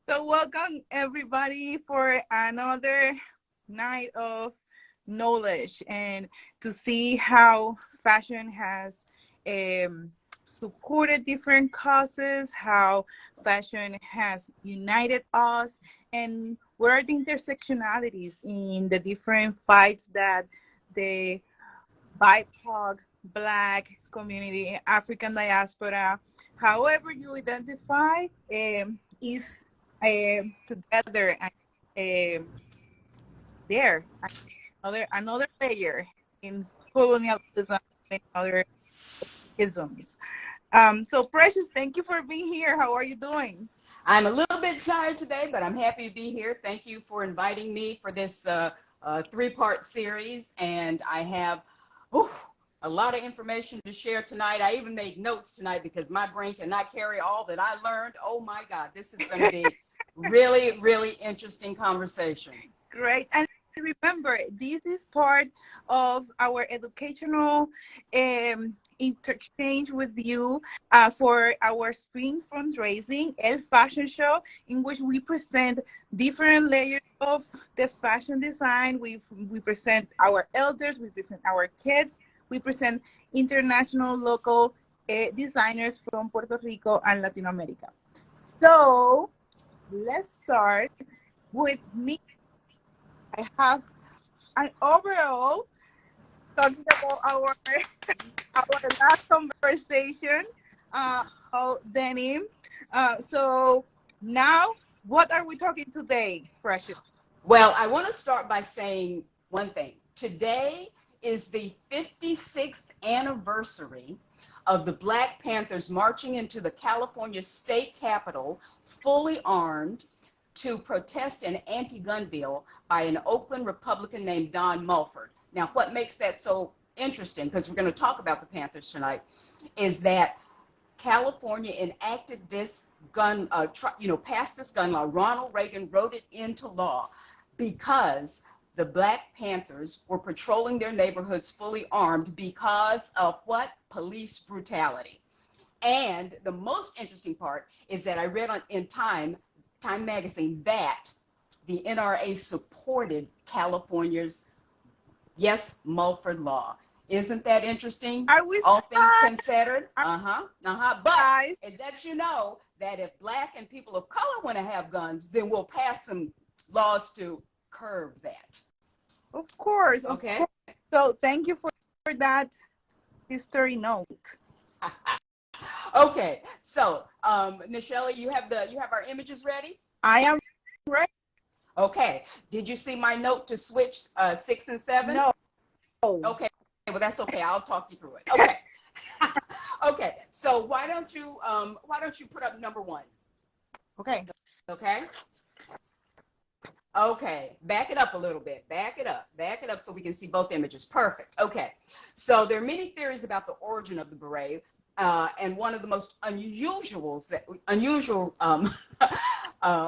So, welcome everybody for another night of knowledge and to see how fashion has supported different causes, how fashion has united us, and what are the intersectionalities in the different fights that the BIPOC, Black community, African diaspora, however you identify, is together and there another layer in colonialism and other isms. So Precious, thank you for being here. How are you doing? I'm a little bit tired today, but I'm happy to be here. Thank you for inviting me for this three-part series. And I have whew, a lot of information to share tonight. I even made notes tonight because my brain cannot carry all that I learned. Oh my God, this is going to be really, really interesting conversation. Great. And remember, this is part of our educational interchange with you for our spring fundraising, El Fashion Show, in which we present different layers of the fashion design. We present our elders, we present our kids, we present international, local designers from Puerto Rico and Latin America. So let's start with me. I have an overall talking about our last conversation about denim. So now, what are we talking today, Precious? Well, I want to start by saying one thing. Today is the 56th anniversary of the Black Panthers marching into the California state capitol fully armed to protest an anti-gun bill by an Oakland Republican named Don Mulford. Now, what makes that so interesting, because we're going to talk about the Panthers tonight, is that California enacted this passed this gun law. Ronald Reagan wrote it into law because the Black Panthers were patrolling their neighborhoods fully armed because of what? Police brutality. And the most interesting part is that I read in Time magazine that the NRA supported California's, yes, Mulford law. Isn't that interesting? Are we All things surprised? considered. Are But we it lets you know that if Black and people of color want to have guns, then we'll pass some laws to curb that. Of course, of Okay? course. So thank you for that history note. Okay. So, Nasheli, you have our images ready? I am ready. Okay. Did you see my note to switch 6 and 7? No. Okay. Well, that's okay. I'll talk you through it. Okay. Okay. So why don't you put up number 1? Okay. Okay. Okay, back it up a little bit. Back it up so we can see both images. Perfect. Okay, so there are many theories about the origin of the beret, and one of the most unusual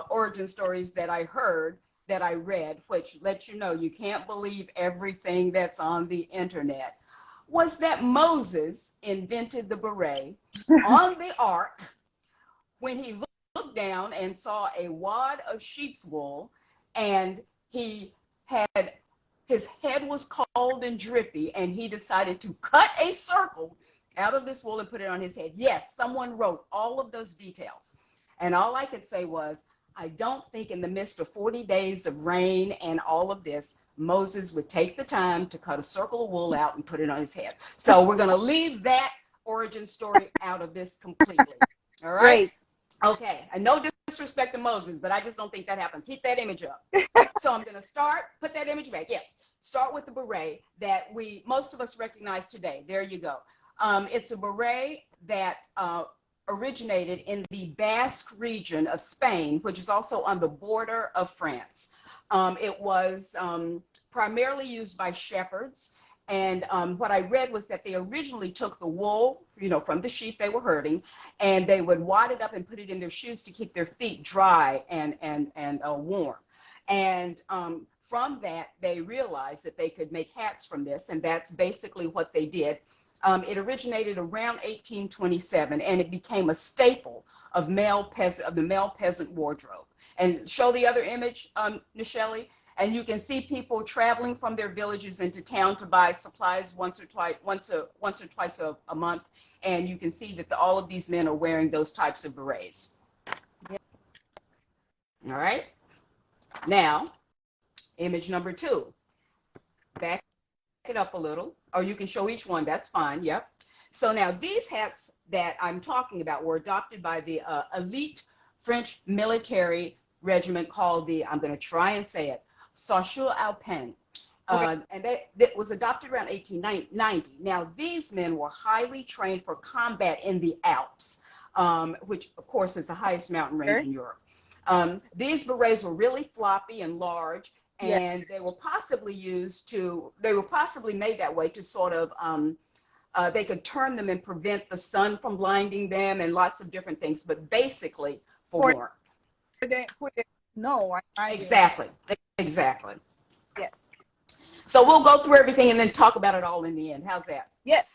origin stories that I heard, that I read, which lets you know you can't believe everything that's on the internet, was that Moses invented the beret on the ark when he looked down and saw a wad of sheep's wool, and he had his head was cold and drippy, and he decided to cut a circle out of this wool and put it on his head. Yes, someone wrote all of those details. And all I could say was, I don't think in the midst of 40 days of rain and all of this, Moses would take the time to cut a circle of wool out and put it on his head. So we're going to leave that origin story out of this completely. All right? Great. Okay, and no disrespect to Moses, but I just don't think that happened. Keep that image up. So I'm going to put that image back. Yeah, start with the beret that most of us recognize today. There you go. It's a beret that originated in the Basque region of Spain, which is also on the border of France. It was primarily used by shepherds. And what I read was that they originally took the wool, from the sheep they were herding, and they would wad it up and put it in their shoes to keep their feet dry and warm. And from that, they realized that they could make hats from this, and that's basically what they did. It originated around 1827, and it became a staple of the male peasant wardrobe. And show the other image, Nasheli, and you can see people traveling from their villages into town to buy supplies once or twice a month, and you can see that all of these men are wearing those types of berets. Yeah. All right. Now, image number 2. Back it up a little, or you can show each one. That's fine. Yep. So now these hats that I'm talking about were adopted by the elite French military regiment called the, I'm going to try and say it, Saussure Alpin. Okay. And that was adopted around 1890. Now, these men were highly trained for combat in the Alps, which, of course, is the highest mountain range in Europe. These berets were really floppy and large, and they were possibly made that way to sort of, they could turn them and prevent the sun from blinding them and lots of different things, but basically for warmth. No, Exactly. Yes. So we'll go through everything and then talk about it all in the end. How's that? Yes.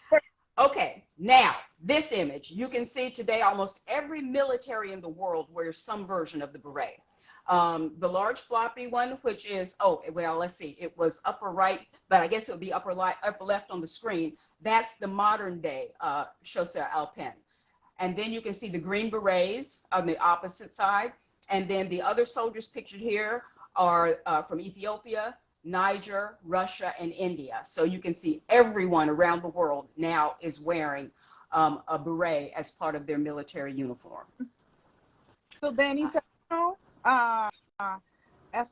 Okay, now this image, you can see today almost every military in the world wears some version of the beret. The large floppy one, which is, let's see, it was upper right, but I guess it would be upper left on the screen. That's the modern day Chasseur Alpin. And then you can see the green berets on the opposite side. And then the other soldiers pictured here are from Ethiopia, Niger, Russia, and India. So you can see everyone around the world now is wearing a beret as part of their military uniform. So then it's a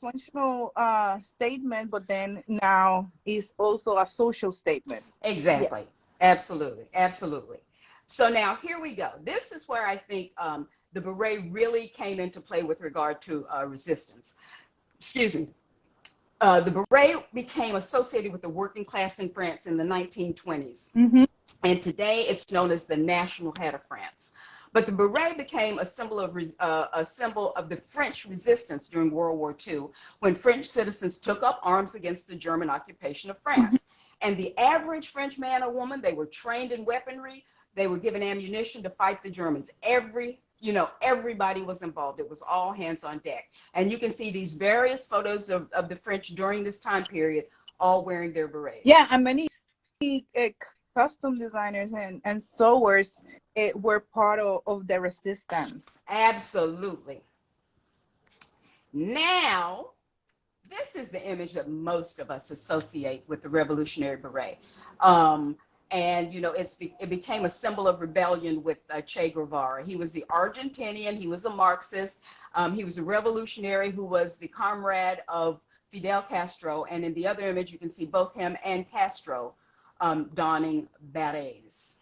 functional statement, but then now is also a social statement. Exactly. Yes. Absolutely. So now here we go. This is where I think the beret really came into play with regard to resistance. Excuse me. The beret became associated with the working class in France in the 1920s. Mm-hmm. And today it's known as the national hat of France. But the beret became a symbol of the French resistance during World War II, when French citizens took up arms against the German occupation of France. And the average French man or woman, they were trained in weaponry, they were given ammunition to fight the Germans. Everybody was involved. It was all hands on deck. And you can see these various photos of the French during this time period, all wearing their berets. Yeah, and many custom designers and sewers were part of the resistance. Absolutely. Now, this is the image that most of us associate with the Revolutionary Beret. And, it became a symbol of rebellion with Che Guevara. He was the Argentinian. He was a Marxist. He was a revolutionary who was the comrade of Fidel Castro. And in the other image, you can see both him and Castro donning berets.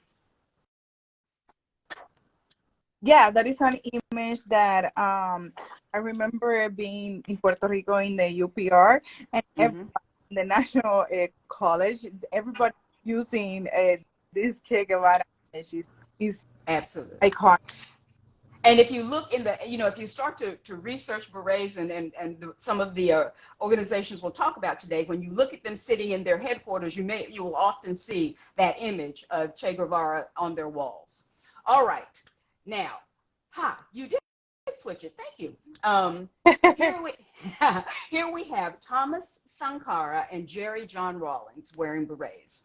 Yeah, that is an image that I remember being in Puerto Rico in the UPR, and in the National College, everybody using this Che Guevara image is absolutely iconic. And if you look in the, if you start to research berets and some of the organizations we'll talk about today, when you look at them sitting in their headquarters, you will often see that image of Che Guevara on their walls. All right. Now, you did switch it. Thank you. Here we have Thomas Sankara and Jerry John Rawlings wearing berets.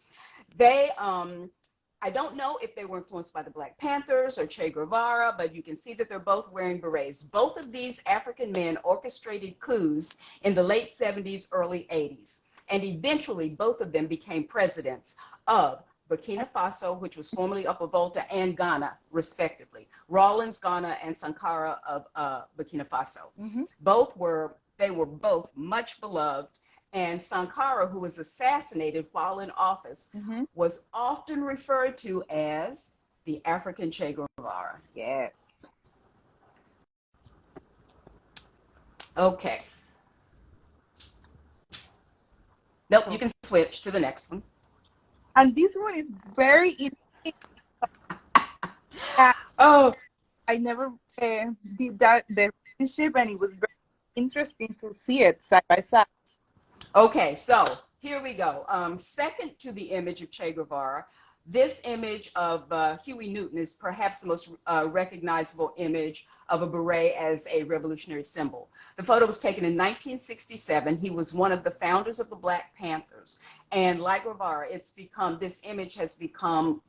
They, I don't know if they were influenced by the Black Panthers or Che Guevara, but you can see that they're both wearing berets. Both of these African men orchestrated coups in the late 70s, early 80s. And eventually, both of them became presidents of Burkina Faso, which was formerly Upper Volta, and Ghana, respectively. Rawlings, Ghana, and Sankara of Burkina Faso. They were both much beloved. And Sankara, who was assassinated while in office, was often referred to as the African Che Guevara. Yes. Okay. Nope, you can switch to the next one. And this one is very interesting. I never did that, the relationship, and it was very interesting to see it side by side. Okay, so here we go. Second to the image of Che Guevara, This image of Huey Newton is perhaps the most recognizable image of a beret as a revolutionary symbol. The photo was taken in 1967. He was one of the founders of the Black Panthers. And like Guevara, this image has become,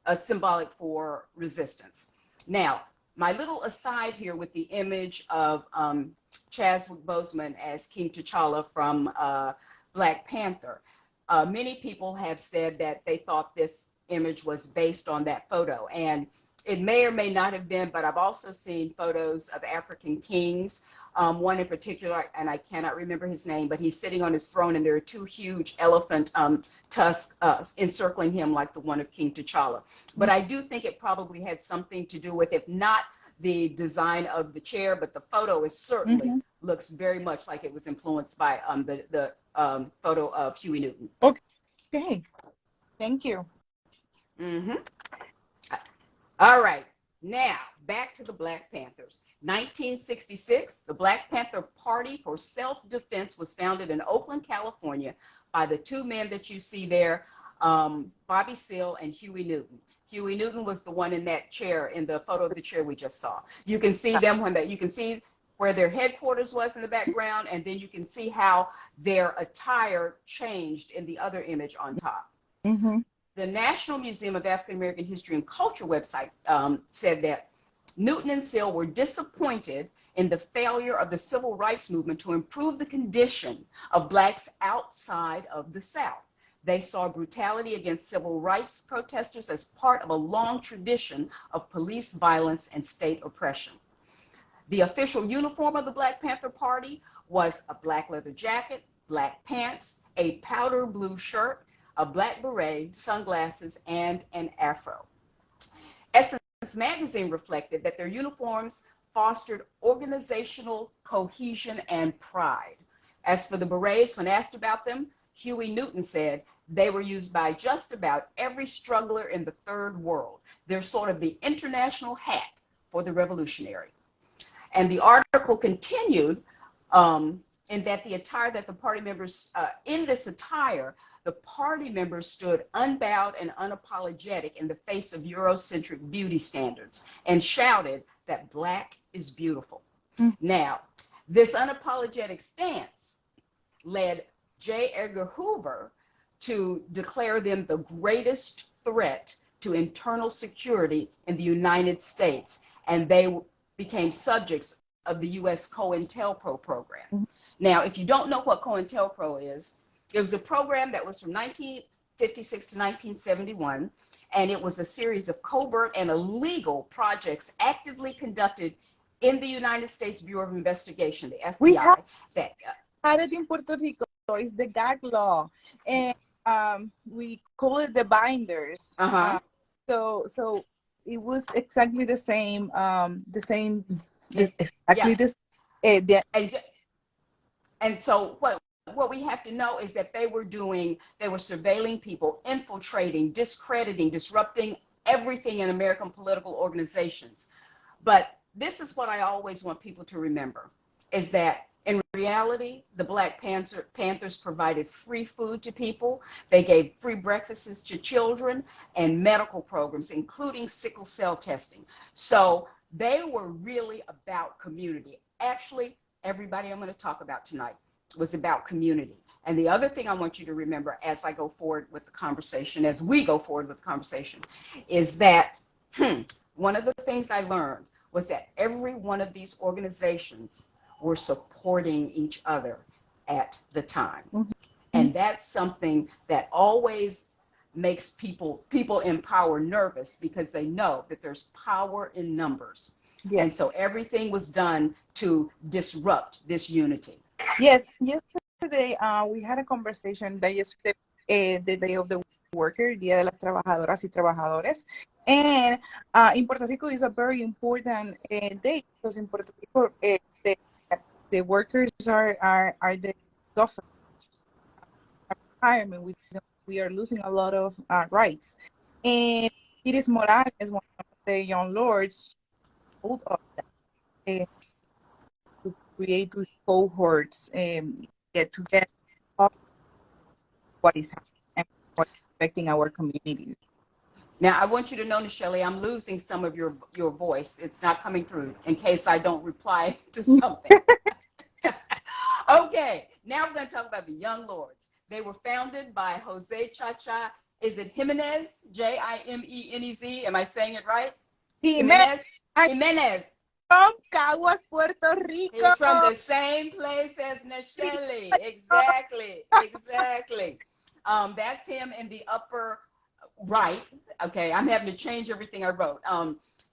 a symbolic for resistance. Now, my little aside here with the image of Chadwick Boseman as King T'Challa from Black Panther. Many people have said that they thought this image was based on that photo, and it may or may not have been, but I've also seen photos of African kings, one in particular, and I cannot remember his name, but he's sitting on his throne, and there are two huge elephant tusks encircling him like the one of King T'Challa. But I do think it probably had something to do with, if not the design of the chair, but the photo is certainly looks very much like it was influenced by the photo of Huey Newton. Okay, thank you. All right, now back to the Black Panthers. 1966, the Black Panther Party for Self-Defense was founded in Oakland, California by the two men that you see there, Bobby Seale and Huey Newton. Huey Newton was the one in that chair, in the photo of the chair we just saw. You can see them you can see where their headquarters was in the background, and then you can see how their attire changed in the other image on top. The National Museum of African American History and Culture website said that Newton and Seale were disappointed in the failure of the civil rights movement to improve the condition of blacks outside of the South. They saw brutality against civil rights protesters as part of a long tradition of police violence and state oppression. The official uniform of the Black Panther Party was a black leather jacket, black pants, a powder blue shirt, a black beret, sunglasses, and an afro. Essence magazine reflected that their uniforms fostered organizational cohesion and pride. As for the berets, when asked about them, Huey Newton said they were used by just about every struggler in the third world. They're sort of the international hat for the revolutionary. And the article continued in that the attire that the party members, in this attire, the party members stood unbowed and unapologetic in the face of Eurocentric beauty standards and shouted that black is beautiful. Now, this unapologetic stance led J. Edgar Hoover to declare them the greatest threat to internal security in the United States, and they became subjects of the U.S. COINTELPRO program. Now, if you don't know what COINTELPRO is, it was a program that was from 1956 to 1971, and it was a series of covert and illegal projects actively conducted in the United States Bureau of Investigation, the FBI. We have had it in Puerto Rico. It's the gag law, and we call it the binders. So it was exactly the same. And so what we have to know is that they were surveilling people, infiltrating, discrediting, disrupting everything in American political organizations. But this is what I always want people to remember, is that in reality, the Black Panthers provided free food to people. They gave free breakfasts to children and medical programs, including sickle cell testing. So they were really about community. Actually, everybody I'm going to talk about tonight was about community. And the other thing I want you to remember as I go forward with the conversation, as we go forward with the conversation, is that one of the things I learned was that every one of these organizations were supporting each other at the time. And that's something that always makes people in power nervous, because they know that there's power in numbers. And so everything was done to disrupt this unity. Yes, yesterday we had a conversation that yesterday, the Day of the Worker, Día de las Trabajadoras y Trabajadores. And in Puerto Rico is a very important day, because in Puerto Rico the workers are the suffering retirement. We are losing a lot of rights. And it is Morales, one of the young lords, told us that to create these cohorts and get to get what is happening and what is affecting our communities. Now, I want you to know, Nasheli, I'm losing some of your voice. It's not coming through in case I don't reply to something. Okay, now we're going to talk about the Young Lords. They were founded by Jose Chacha. Is it Jimenez? Jimenez. Am I saying it right? Jimenez? Jimenez. From Caguas, Puerto He was from Rico. the same place as Nasheli. Exactly. Exactly. That's him in the upper right. Okay, I'm having to change everything I wrote.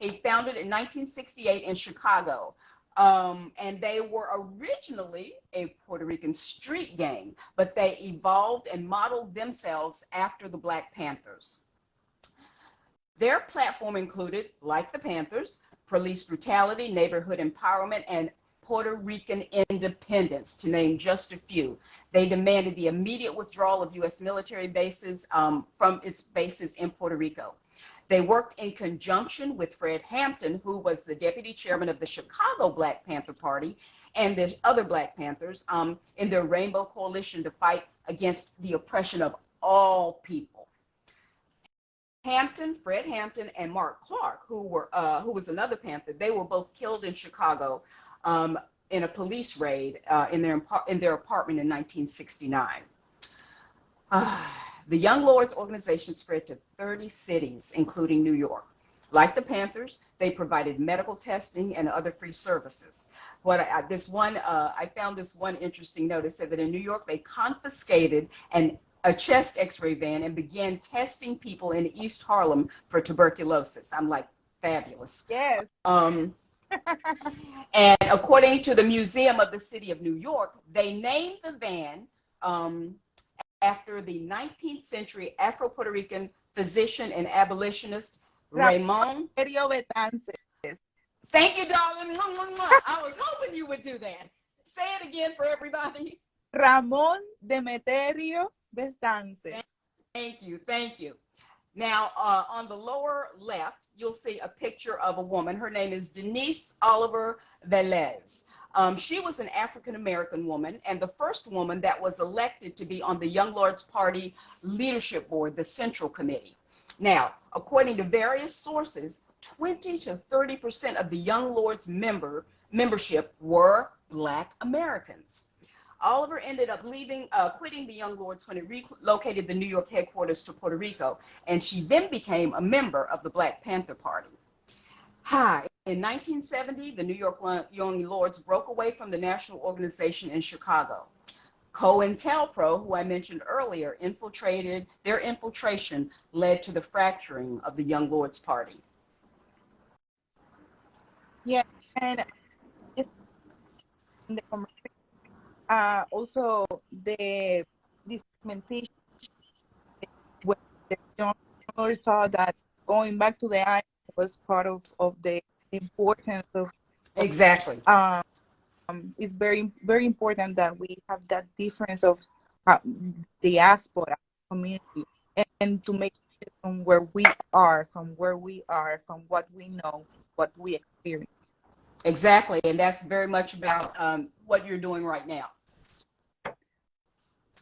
He founded in 1968 in Chicago. And they were originally a Puerto Rican street gang, but they evolved and modeled themselves after the Black Panthers. Their platform included, like the Panthers, police brutality, neighborhood empowerment, and Puerto Rican independence, to name just a few. They demanded the immediate withdrawal of U.S. military bases from its bases in Puerto Rico. They worked in conjunction with Fred Hampton, who was the deputy chairman of the Chicago Black Panther Party, and the other Black Panthers in their Rainbow Coalition to fight against the oppression of all people. Fred Hampton, and Mark Clark, who was another Panther, they were both killed in Chicago in a police raid in their apartment in 1969. The Young Lords organization spread to 30 cities, including New York. Like the Panthers, they provided medical testing and other free services. I found this one interesting note. It said that in New York, they confiscated a chest x-ray van and began testing people in East Harlem for tuberculosis. I'm like, fabulous. Yes. And according to the Museum of the City of New York, they named the van after the 19th century Afro-Puerto Rican physician and abolitionist Ramon. Thank you, darling. I was hoping you would do that. Say it again for everybody. Ramon Demeterio Betances. Thank you. Now, on the lower left, you'll see a picture of a woman. Her name is Denise Oliver Velez. She was an African-American woman and the first woman that was elected to be on the Young Lords Party Leadership Board, the Central Committee. Now, according to various sources, 20 to 30% of the Young Lords membership were Black Americans. Oliver ended up quitting the Young Lords when it relocated the New York headquarters to Puerto Rico, and she then became a member of the Black Panther Party. In 1970, the New York Young Lords broke away from the national organization in Chicago. COINTELPRO, who I mentioned earlier, their infiltration led to the fracturing of the Young Lords Party. Yeah, and also the documentation when the Young Lords saw that going back to the island was part of the importance of exactly. It's very, very important that we have that difference of the diaspora community and to make it from where we are, from what we know, what we experience. Exactly, and that's very much about what you're doing right now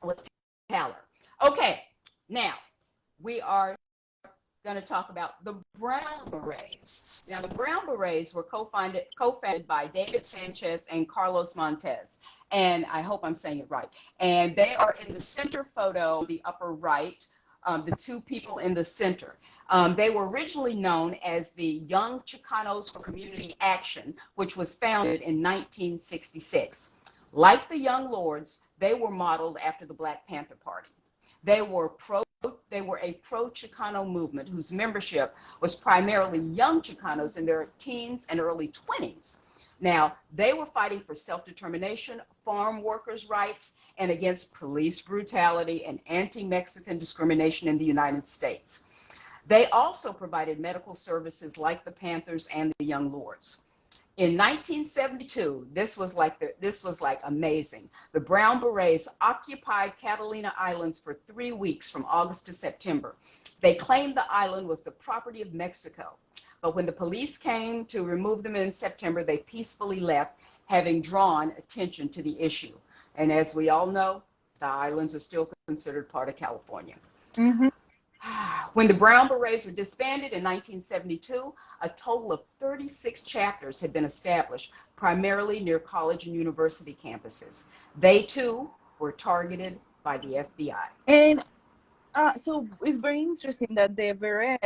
with Taylor. Okay, now we are going to talk about the Brown Berets. Now, the Brown Berets were co-founded by David Sanchez and Carlos Montez. And I hope I'm saying it right. And they are in the center photo, the upper right, the two people in the center. They were originally known as the Young Chicanos for Community Action, which was founded in 1966. Like the Young Lords, they were modeled after the Black Panther Party. They were a pro-Chicano movement whose membership was primarily young Chicanos in their teens and early 20s. Now, they were fighting for self-determination, farm workers' rights, and against police brutality and anti-Mexican discrimination in the United States. They also provided medical services like the Panthers and the Young Lords. In 1972, this was like amazing. The Brown Berets occupied Catalina Islands for 3 weeks from August to September. They claimed the island was the property of Mexico. But when the police came to remove them in September, they peacefully left, having drawn attention to the issue. And as we all know, the islands are still considered part of California. Mm-hmm. When the Brown Berets were disbanded in 1972, a total of 36 chapters had been established, primarily near college and university campuses. They too were targeted by the FBI. And so it's very interesting that the Beret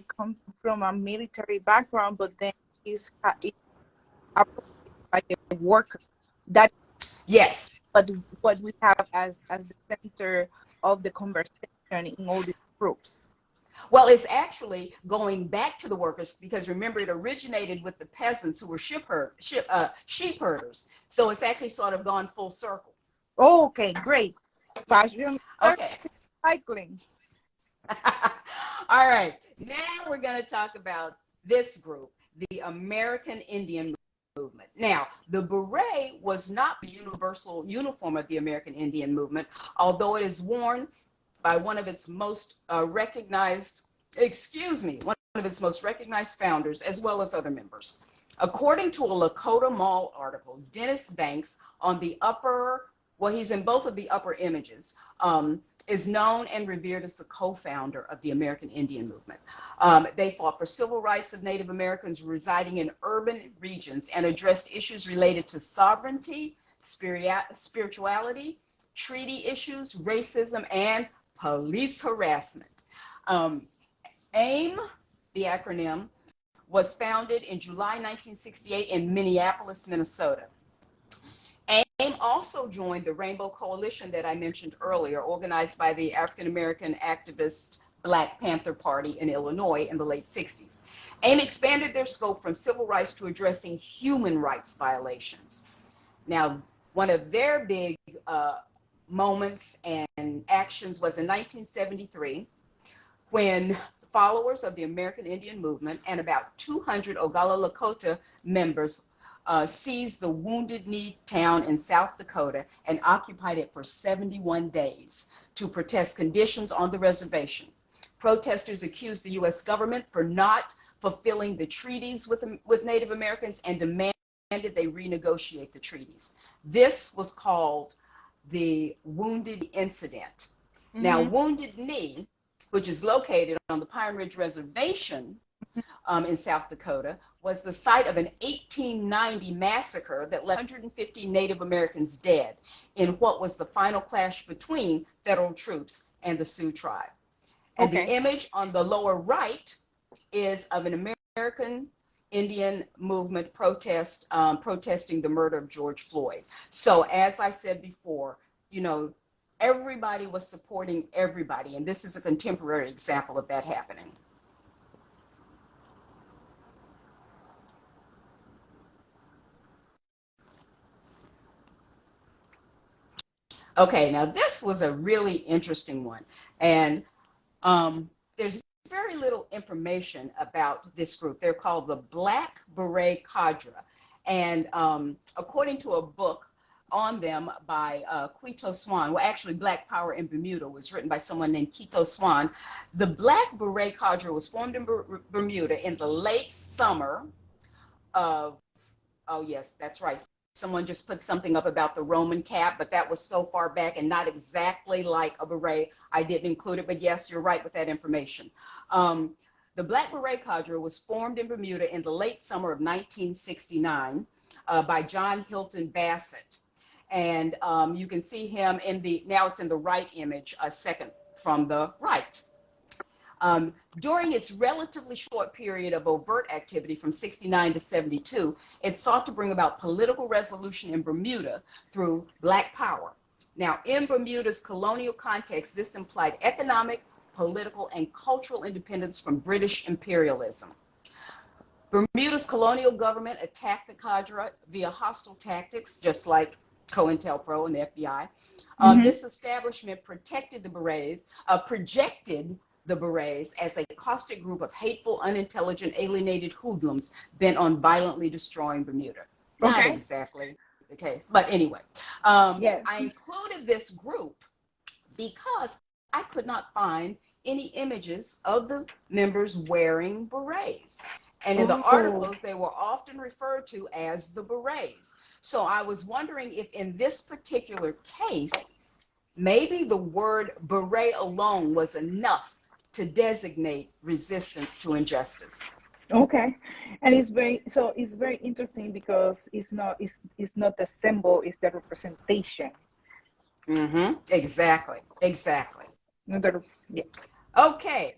come from a military background, but then is operated by a worker. That Yes. what we have as the center of the conversation in all these groups. Well, it's actually going back to the workers because remember it originated with the peasants who were sheep herders. So it's actually sort of gone full circle. Oh, okay, great. Fashion Okay. cycling. All right. Now we're going to talk about this group, the American Indian Movement. Now, the beret was not the universal uniform of the American Indian Movement, although it is worn by one of its most recognized founders, as well as other members. According to a Lakota Mall article, Dennis Banks on the he's in both of the upper images, is known and revered as the co-founder of the American Indian Movement. They fought for civil rights of Native Americans residing in urban regions and addressed issues related to sovereignty, spirituality, treaty issues, racism, and police harassment. AIM, the acronym, was founded in July 1968 in Minneapolis, Minnesota. AIM also joined the Rainbow Coalition that I mentioned earlier, organized by the African American activist Black Panther Party in Illinois in the late 60s. AIM expanded their scope from civil rights to addressing human rights violations. Now, one of their big moments and actions was in 1973 when followers of the American Indian Movement and about 200 Oglala Lakota members seized the Wounded Knee town in South Dakota and occupied it for 71 days to protest conditions on the reservation. Protesters accused the U.S. government for not fulfilling the treaties with Native Americans and demanded they renegotiate the treaties. This was called the Wounded Incident. Mm-hmm. Now, Wounded Knee, which is located on the Pine Ridge Reservation in South Dakota, was the site of an 1890 massacre that left 150 Native Americans dead in what was the final clash between federal troops and the Sioux tribe. And the image on the lower right is of an American Indian Movement protest, protesting the murder of George Floyd. So as I said before, everybody was supporting everybody, and this is a contemporary example of that happening. Okay, now this was a really interesting one, and there's very little information about this group. They're called the Black Beret Cadre, and according to a book on them by Quito Swan, well, actually Black Power in Bermuda was written by someone named Quito Swan. The Black Beret Cadre was formed in Bermuda in the late summer of, oh yes, that's right. Someone just put something up about the Roman cap, but that was so far back and not exactly like a beret. I didn't include it, but yes, you're right with that information. The Black Beret Cadre was formed in Bermuda in the late summer of 1969 by John Hilton Bassett. And you can see him now it's in the right image, a second from the right. During its relatively short period of overt activity from 69 to 72, it sought to bring about political resolution in Bermuda through Black power. Now, in Bermuda's colonial context, this implied economic, political, and cultural independence from British imperialism. Bermuda's colonial government attacked the cadre via hostile tactics, just like COINTELPRO and the FBI. This establishment protected the berets, projected the berets as a caustic group of hateful, unintelligent, alienated hoodlums bent on violently destroying Bermuda. Not exactly the case, but anyway. Yes. I included this group because I could not find any images of the members wearing berets. And in the articles, they were often referred to as the berets. So I was wondering if in this particular case, maybe the word beret alone was enough to designate resistance to injustice. Okay, and it's very interesting because it's not the symbol, it's the representation. Exactly. Exactly. Yeah. Okay.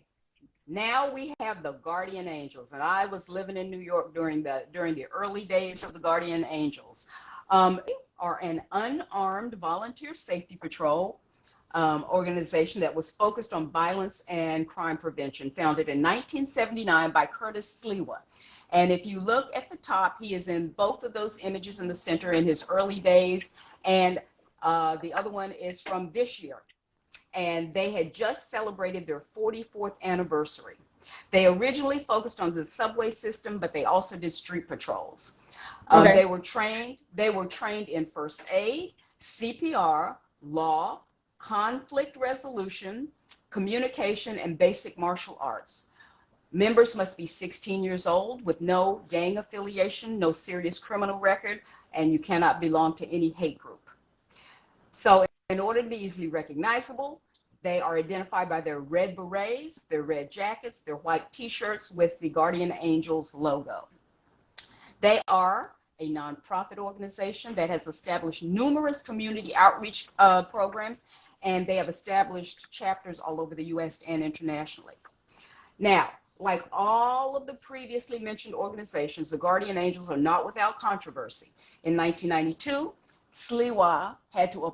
Now we have the guardian angels, and I was living in New York during the early days of the guardian angels. Are an unarmed volunteer safety patrol organization that was focused on violence and crime prevention, founded in 1979 by Curtis Sliwa. And if you look at the top, he is in both of those images in the center in his early days, and the other one is from this year. And they had just celebrated their 44th anniversary. They originally focused on the subway system, but they also did street patrols. Okay. They were trained in first aid, CPR, law, conflict resolution, communication, and basic martial arts. Members must be 16 years old with no gang affiliation, no serious criminal record, and you cannot belong to any hate group. So in order to be easily recognizable, they are identified by their red berets, their red jackets, their white t-shirts with the Guardian Angels logo. They are a nonprofit organization that has established numerous community outreach programs, and they have established chapters all over the U.S. and internationally. Now, like all of the previously mentioned organizations, the Guardian Angels are not without controversy. In 1992, Sliwa had to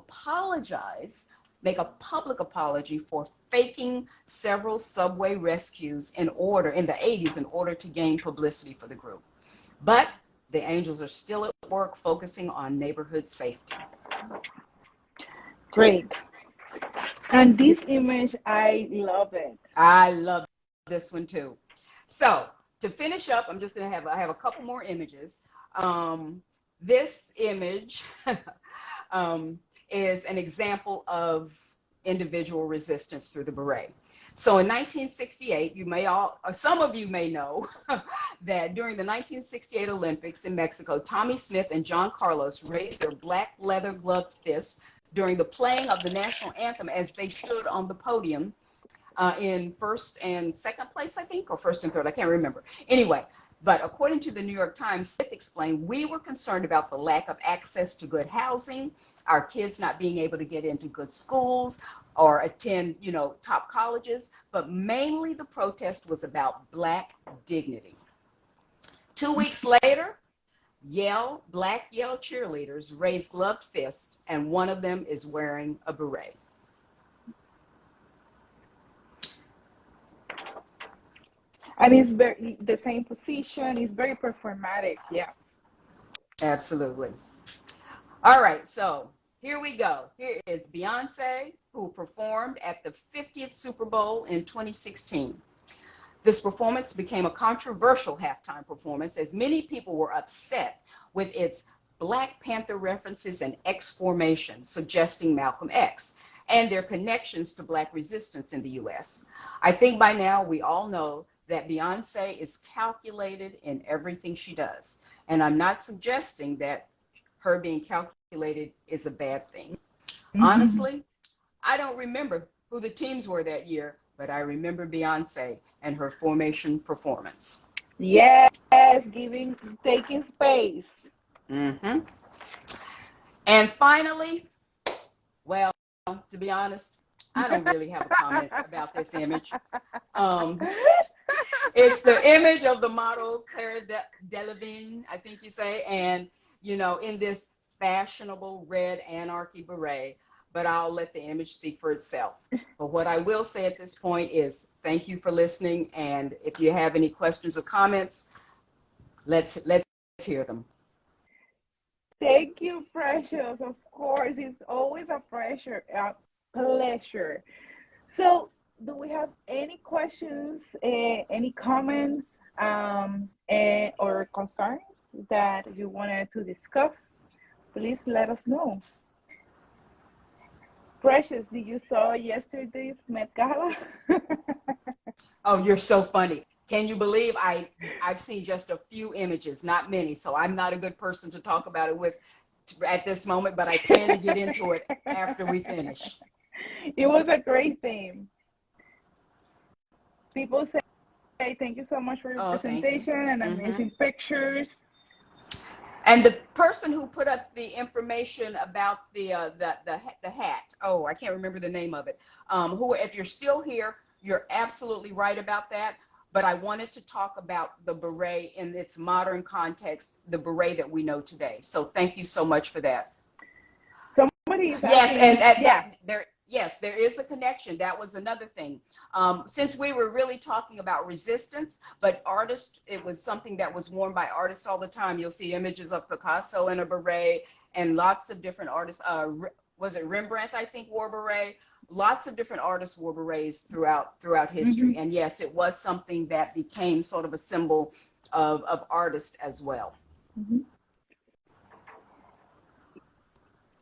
make a public apology for faking several subway rescues in the 80s in order to gain publicity for the group. But the Angels are still at work focusing on neighborhood safety. Great. And this image, I love it. I love this one too. So to finish up, I'm just going to I have a couple more images. This image is an example of individual resistance through the beret. So in 1968, some of you may know that during the 1968 Olympics in Mexico, Tommy Smith and John Carlos raised their black leather gloved fists during the playing of the national anthem as they stood on the podium in first and second place, I think, or first and third, I can't remember. Anyway, but according to the New York Times, Smith explained, we were concerned about the lack of access to good housing, our kids not being able to get into good schools or attend, top colleges, but mainly the protest was about Black dignity. 2 weeks later, Black Yale cheerleaders raised gloved fists, and one of them is wearing a beret. And it's very the same position. It's very performatic. Yeah. Absolutely. All right, so here we go. Here is Beyonce, who performed at the 50th Super Bowl in 2016. This performance became a controversial halftime performance as many people were upset with its Black Panther references and X formation, suggesting Malcolm X, and their connections to Black resistance in the U.S. I think by now we all know that Beyonce is calculated in everything she does. And I'm not suggesting that her being calculated is a bad thing. Mm-hmm. Honestly, I don't remember who the teams were that year, but I remember Beyonce and her formation performance. Yes, taking space. Mm-hmm. And finally, well, to be honest, I don't really have a comment about this image. It's the image of the model Cara Delevingne, I think you say, and, in this fashionable red anarchy beret, but I'll let the image speak for itself. But what I will say at this point is thank you for listening, and if you have any questions or comments, let's hear them. Thank you, Precious. Of course, it's always a pleasure. So, do we have any questions, any comments, or concerns that you wanted to discuss? Please let us know. Precious, did you saw yesterday's Met Gala? Oh, you're so funny. Can you believe I've seen just a few images, not many, so I'm not a good person to talk about it with at this moment, but I plan to get into it after we finish. It was a great theme. People say thank you so much for your Oh, thank you. presentation and amazing pictures. And the person who put up the information about the hat, oh, I can't remember the name of it. Who, if you're still here, you're absolutely right about that. But I wanted to talk about the beret in its modern context, the beret that we know today. So thank you so much for that. Somebody is Yes, asking, and yeah. there is a connection. That was another thing. Since we were really talking about resistance, but artists, it was something that was worn by artists all the time. You'll see images of Picasso in a beret, and lots of different artists. Was it Rembrandt, I think, wore a beret? Lots of different artists wore berets throughout history. And yes, it was something that became sort of a symbol of artists as well.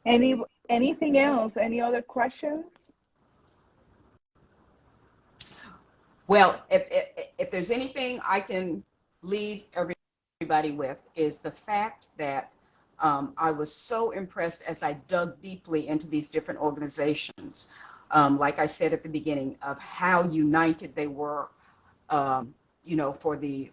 Anything else? Any other questions? Well, if there's anything I can leave everybody with is the fact that I was so impressed as I dug deeply into these different organizations. Like I said at the beginning, of how united they were, for the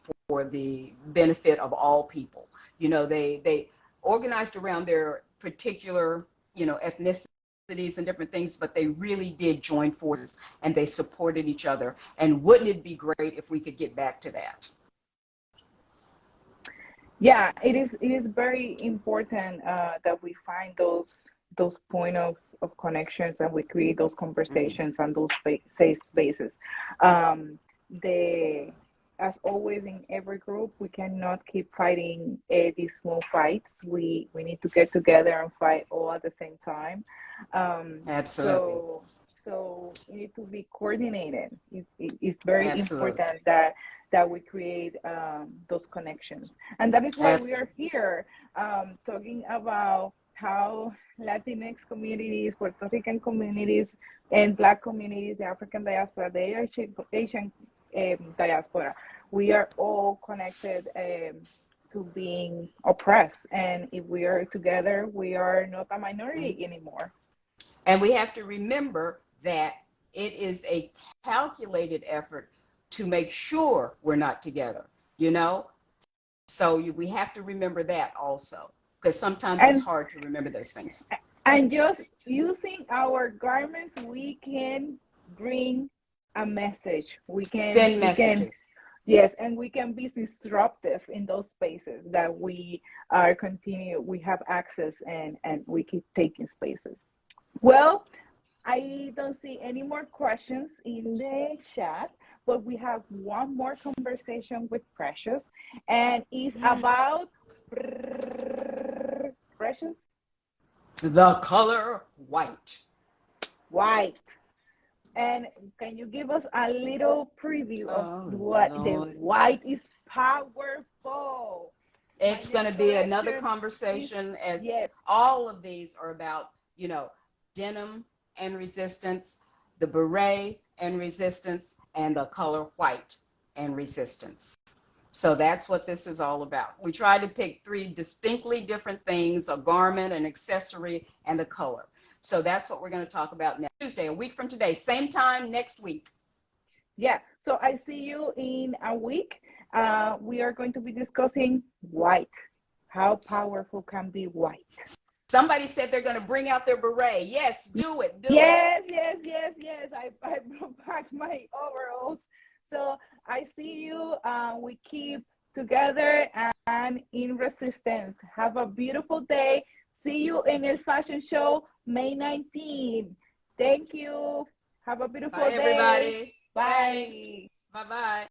benefit of all people. They organized around their particular, ethnicities and different things, but they really did join forces and they supported each other. And wouldn't it be great if we could get back to that? Yeah, it is very important that we find those point of connections, and we create those conversations and those safe spaces. The As always in every group, we cannot keep fighting these small fights. We need to get together and fight all at the same time. Absolutely. So we need to be coordinated. It's very Absolutely. important that we create those connections, and that is why we are here talking about how Latinx communities, Puerto Rican communities, and Black communities, the African diaspora, the Asian diaspora, we are all connected to being oppressed. And if we are together, we are not a minority anymore. And we have to remember that it is a calculated effort to make sure we're not together, So we have to remember that also, because sometimes it's hard to remember those things. And just using our garments, we can bring a message. We can send messages. Yes, and we can be disruptive in those spaces that we have access, and we keep taking spaces. Well, I don't see any more questions in the chat, but we have one more conversation with Precious, and it's about Precious. The color white. White. And can you give us a little preview of what the white is? Powerful. It's going to be another conversation, as all of these are about, denim and resistance, the beret and resistance, and the color white and resistance. So that's what this is all about. We try to pick 3 distinctly different things: a garment, an accessory, and a color. So that's what we're going to talk about next Tuesday, a week from today, same time next week. Yeah, so I see you in a week. We are going to be discussing white. How powerful can be white? Somebody said they're going to bring out their beret. Yes, do it. Yes. I brought back my overalls. So I see you. We keep together and in resistance. Have a beautiful day. See you in El Fashion Show, May 19th. Thank you. Have a beautiful day. Everybody. Bye. Bye-bye.